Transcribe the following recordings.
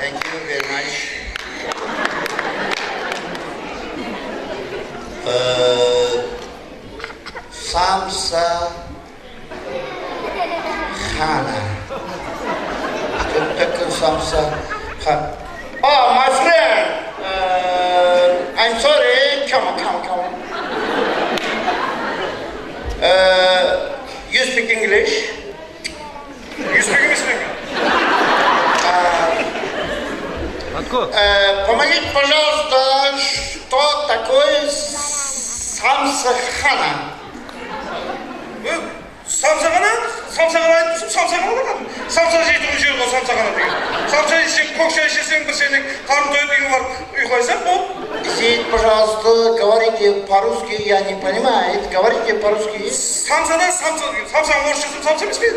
Thank you very much. Samsa Khana. Кто такой Samsa Khana? Oh, my friend. I'm sorry. Come on. You speak English? You speak English? Помогите, пожалуйста, что такое Самса Khana? Самсағана айтып самсағана да самса жейтін жер ғой самсағана деген. Самса ішсең, көк шай ішсең, бір сенің қарын тойып үйге барып ұйықтайсың, бол. Извините, пожалуйста, говорите по-русски, я не понимаю. Говорите по-русски. Самсадан самса деген. Самсаның орысшасы самса емес пе?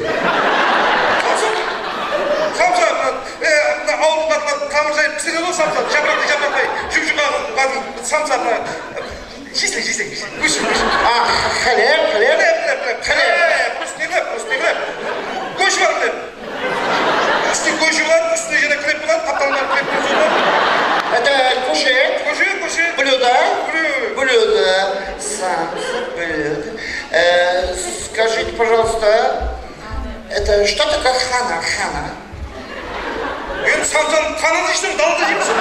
Самса, ауылдарға тамыр жайып пісіреді ғой самса. Жапырақтай, жүк-жүк қадым самса. Жесең. Көші. Хлеб. Просто не хлеб. Көші бар хлеб. Үстіне көші бар, үстіне және хлеб болады, қапталынған хлеб болады. Это кушает? Көші. Блюдо. Самса, блюдо. Скажите, пожалуйста, это что такое хана? Енді самсаны қанады ішсің, далада жемесің.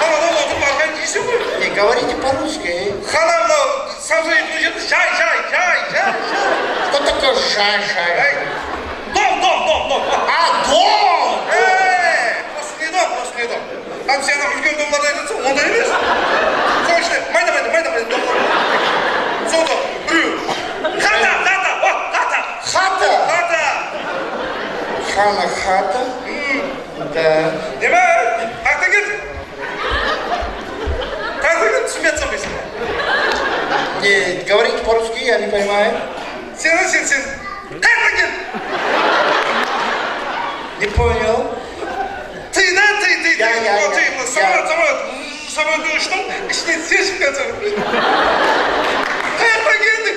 Қанада отырып арқайын жейсің ғой. Не говорите по-русски. Хана мынау самса жейтін жерде жай. Что такое жай? Дом. Дом! Просто не дом. Там сені үлкен домларды айтатсың, ондай емес. Сол ішіне майда домлар. Сонда біреу. Хата. Хата? Да. Неме? Қайта кел, түсінбей жатсам дейсің. Не, говорите по-русски, я не понимаю. Сен. Қайта кел. Не понял. Ты. Я. Самолеттің ұштың, ішінен сен шығып жатсың. Қайта келдің.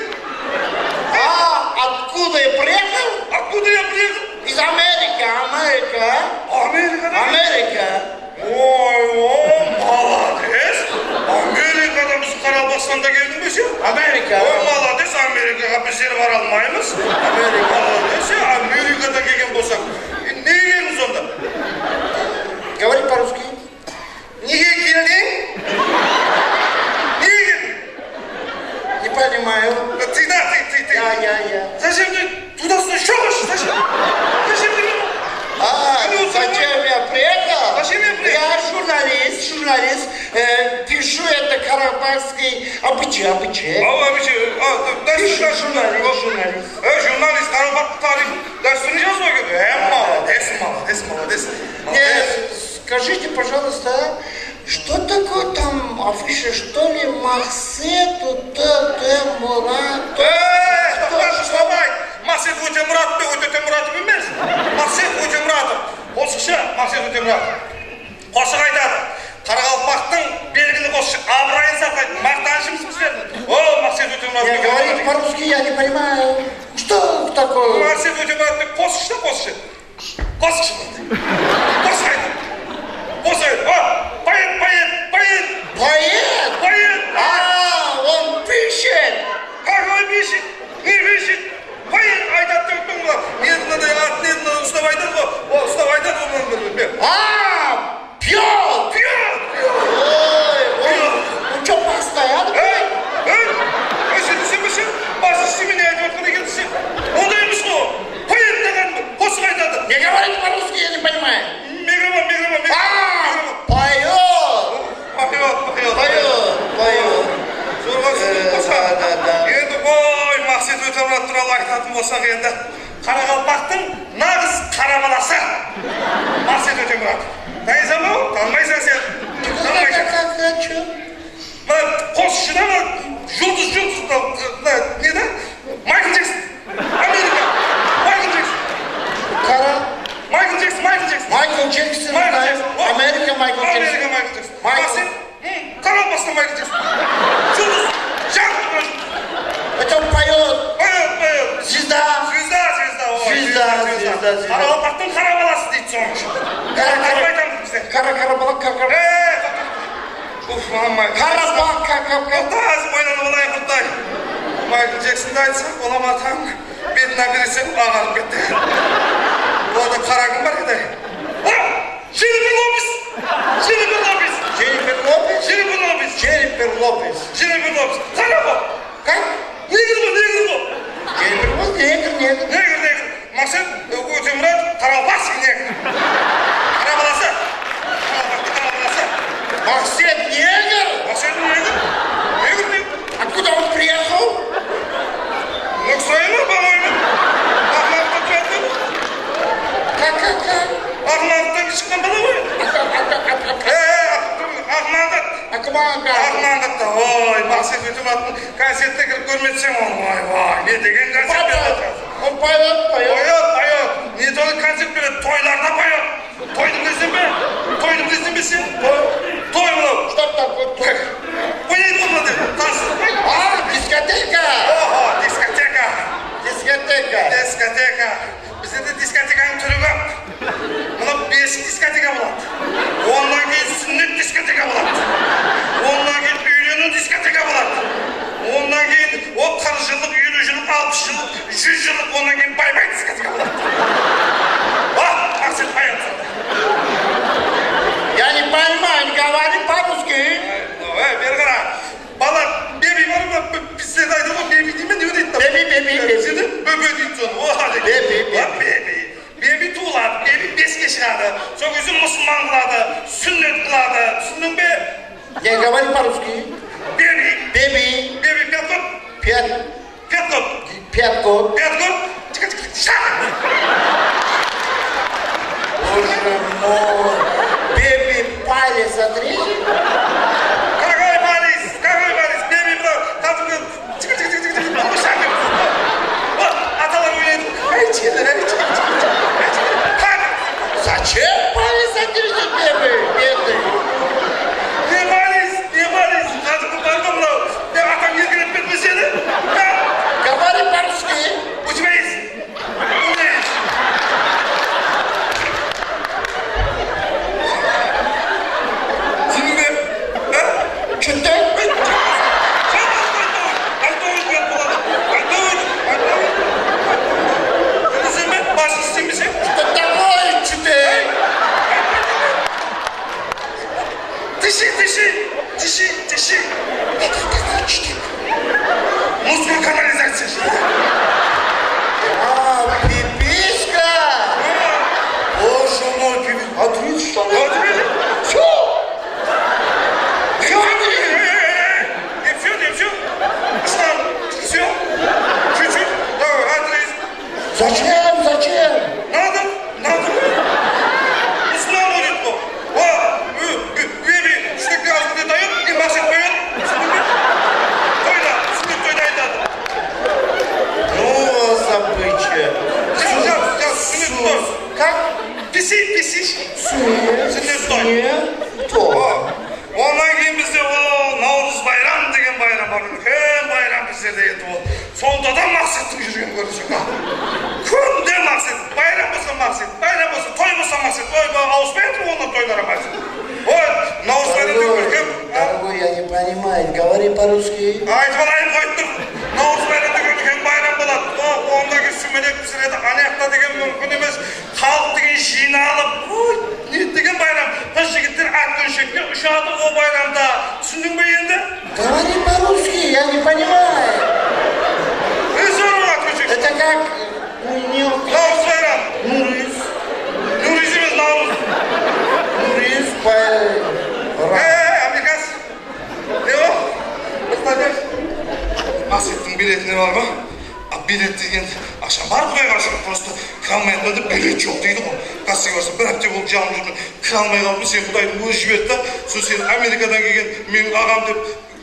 Откуда я приехал? Из Америки. Америка. Ой, молодец. Америкадан біз Қарабастанда келдің бе сен? Америка. Ой, молодец, Америкаға біздер бара алмаймыз. Молодец, Америкадан келген болсақ. Неге келдің сонда? Говори по-русски. Неге келдің? Не понимаю. Ты. Я. Зачем ты туда сношёшь? Зачем ты? Зачем я приехал? Зачем я приехал? Я журналист. Пишу это карабахский обычай. Пишу журналист. Журналист Карабах тарих дәстүрін жазуға келді. Молодец. Скажите, пожалуйста, что такое там афиша, что ли, Мақсет Өтемұрат? Тоқтамай! Мақсет Өтемұратов емес. Мақсет Өтемұратов. Қосықшы Мақсет Өтемұратов. Қосық айтады. Қарақалпақтың белгілі қосшы абырайын сақтайды. Мақтаншымыз біздерді. О, Мақсет Өтемұратов. Я говорить по-русски, я не понимаю. Что такое? Мақсет Өтемұратов қосықшы. Қосық айтады. Поэт! Он пишет! Какой пишет? Не пишет! Поэт айтады деп тұрмын. Мен мынадай атын ұстап айтады ғой. Ұстап айтады ғой. Пьет! Он что, постоянно? Сен сенбесең, басы істемей айтып отқан екенсің. Ондай емес қой. Поэт деген қосық айтады. Не говорите по-русски, я не понимаю. Микрофон. Поет. Зорға түсініп болса. Енді ой, Мақсет Өтемұрат туралы айтатын болсақ енді. Қарақалпақтың нағыз қара баласы. Мақсет Өтемұрат. Танисың ба? Танымайсың сен. Қосшыда ма? Жұлдыз. Не да? Майкл Джексон. Америка. Майкл Джексон. Майкл Джексон. Америка Майкл Джексон. Мақсет Қарақалпақтың Майкл Джексон. Жұлдыз. Это он поет. Звезда. Қарақалпақтың қара баласы дейді соның үшін. sen. Kara balak kara. Uf mamma. Kara balak kara. Kurtaz oynanıp olay kurtay. Michael Jackson'da aytsak olamatan betine birisi ağarıp gitti. Orada karagın var ya. Jennifer Lopez. Sana bak. Как? Негр bu. Негр. Негр. Максим Өтемұрат Таралбас негр. Қарабаласы. Максим негр? Максим негр. Откуда он приехал? Ну, к своему, по-моему. Как? Ахмандықтан шыққан бала ғой. Ахмандықта. Ой, Максим Өтемұраттың концертте кіріп көрмесең оны. Ой, не деген концерт береді. Он поет. Поет. Не только концерт береді, тойларда поет. Тойдың дейсің бе сен? Той мынау. Что такое той? Ойнайды ғой мына деп, таныстырмайды. Дискотека. Дискотека. Бізде де дискотеканың түрі көп. Мына бесік дискотека болады. Онdan кейін сүннет дискотека болады. Ondan кейін үйлену дискотека болады. Ondan кейін 40 жылдық, 50 жылдық, 60 жылдық, 100 жылдық, ondan кейін бай-бай дискотека болады. Максим поет. Я не понимаю, говори по-русски. Бері қара. Бала, беби бар ма? Бізде де айтады ғой, беби деймін, не дейді? Беби. Сені бөбе дейді соны. Беби туылады, беби беске шығады. Сол кезде мұсылман қылады, сүннет қылады. Түсіндің бе? Не говори по-русски. Беби 5 год. 5 год. Боже мой. Беби палец отрежет? Какой палец? Беби мынау татуға Вот, аталар ойлайды. Зачем палец отрежет, беби? Бедный. Не палец? Татуға барды мынау. Мен атам еркелеп кетпесе еді? Говори по-русски. У тебя есть? У меня есть. Сенің бе? Что-то? Что такое, что-то? Тиши. Музыка канализация. Пиписька. Боже мой, пиписька. Отрежь, что ли? Все. Все. Чуть-чуть. Отрезь. Зачем? Надо. Ислам будет bu. Беби sürekli ağzını dayıp bir bahset koyun. Sünnet toyda aydadı. Ну, забычье. Sünnet. Как? Pisi. Sünnet toy. Ondan кейін бізде Наурыз байрам деген байрам бар. Үлкен байрам біздерде еді ол. Сонда да Мақсаттың жүрген көрсек. Күнде Мақсат. Байрам болса, той болса Мақсат. Ой, ауыспайды онdan тойларға Мақсат. Ой, Наурыз байрам деген үлкен. Дорогой, я не понимаю. Говори по-русски. Айтып алайын қойып тұр. Наурыз байрам деген үлкен байрам болады. Онdan кейін сүмелек пісіреді. Аяқта деген мүмкін емес. Халық деген жиналып. Не деген байрам. Қыз жігіттер ат дөңшекке ұшады о байрамда. Түсіндің бе енді? Говори по-русски, я не понимаю. Это как... Наурыз байрам. Нурис емес Наурыз. байрам. Американец. Не о? Мақсаттың билетіне бар ма? Билет деген ақшам бар құдай қарасам, просто кіре алмай деп билет жоқ дейді ғой. Кассаға барсам, бір апта болып жалынып жүрмін, кіре алмай қалдым, сен құдайдың өзі жіберді да, сол сен Америкадан келген менің ағам деп,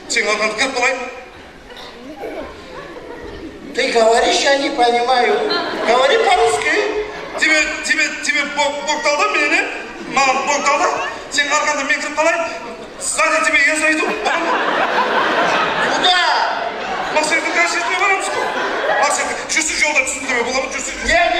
сен ағамды кіріп қалайын. Ты говоришь, я не понимаю. Говори по-русски. Тебе боқталда менен, маған боқталда, сен арқанда мен кіріп қалайын, сзади тебе я зайду. Куда? Мақсаттың концертіне барамыз ғой. Мақсаттың жүрсіз жолда түсіндірме бола ма? Нет,